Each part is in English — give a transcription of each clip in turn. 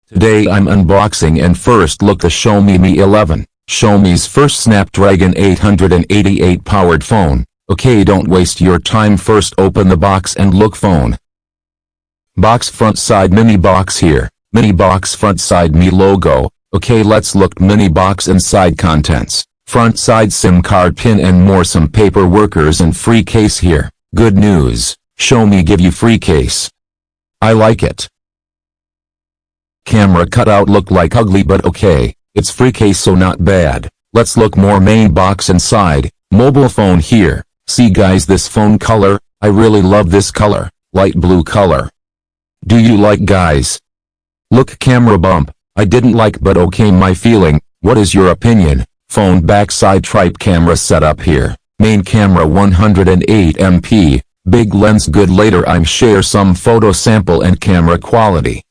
Today I'm unboxing and first look the Xiaomi Mi 11, Xiaomi's first Snapdragon 888 powered phone. Okay, don't waste your time, first open the box and look phone. Box front side mini box here, mini box front side Mi logo. Okay, let's look mini box inside contents. Front side SIM card pin and more, some paper workers and free case here. Good news, Xiaomi give you free case. I like it. Camera cutout look like ugly but okay, it's free case so not bad. Let's look more main box inside. Mobile phone here. See guys, this phone color, I really love this color, light blue color. Do you like guys? Look camera bump, I didn't like but okay, my feeling. What is your opinion? Phone backside tripe camera setup here. Main camera 108 MP, big lens good, later I'm share some photo sample and camera quality.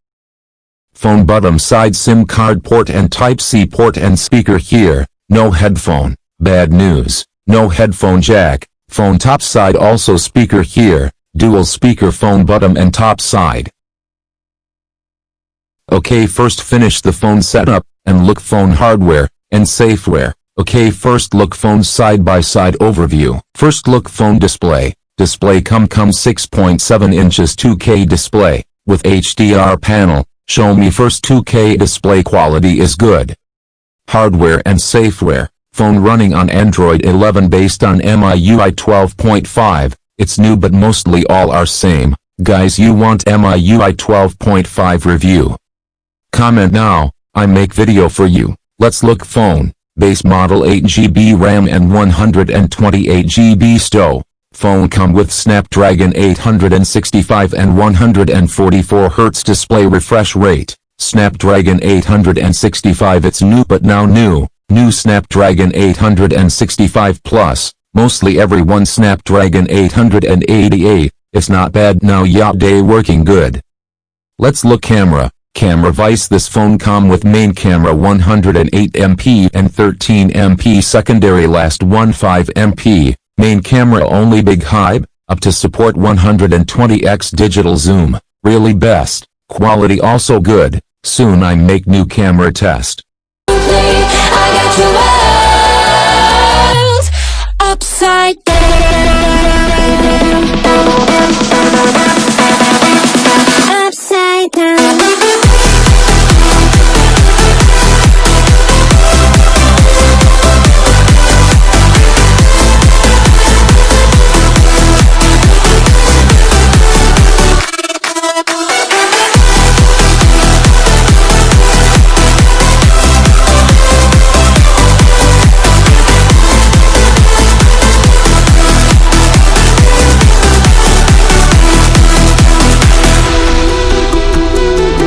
Phone bottom side SIM card port and Type-C port and speaker here, no headphone, bad news, no headphone jack. Phone top side also speaker here, dual speaker phone bottom and top side. Okay, first finish the phone setup, and look phone hardware, and safeware. Okay, first look phone side by side overview. First look phone display. Display come 6.7 inches 2K display, with HDR panel. Xiaomi first 2K display quality is good. Hardware and safeware. Phone running on Android 11 based on MIUI 12.5. It's new but mostly all are same. Guys, you want MIUI 12.5 review? Comment now, I make video for you. Let's look phone. Base model 8GB RAM and 128GB STO. Phone come with Snapdragon 865 and 144Hz display refresh rate. Snapdragon 865, it's new but now new Snapdragon 865 Plus. Mostly everyone Snapdragon 888, it's not bad now, yacht day working good. Let's look camera. Camera vice, this phone come with main camera 108 MP and 13 MP, secondary last 15 MP. Main camera only big hype, up to support 120x digital zoom, really best. Quality also good, soon I make new camera test. I got your world upside down.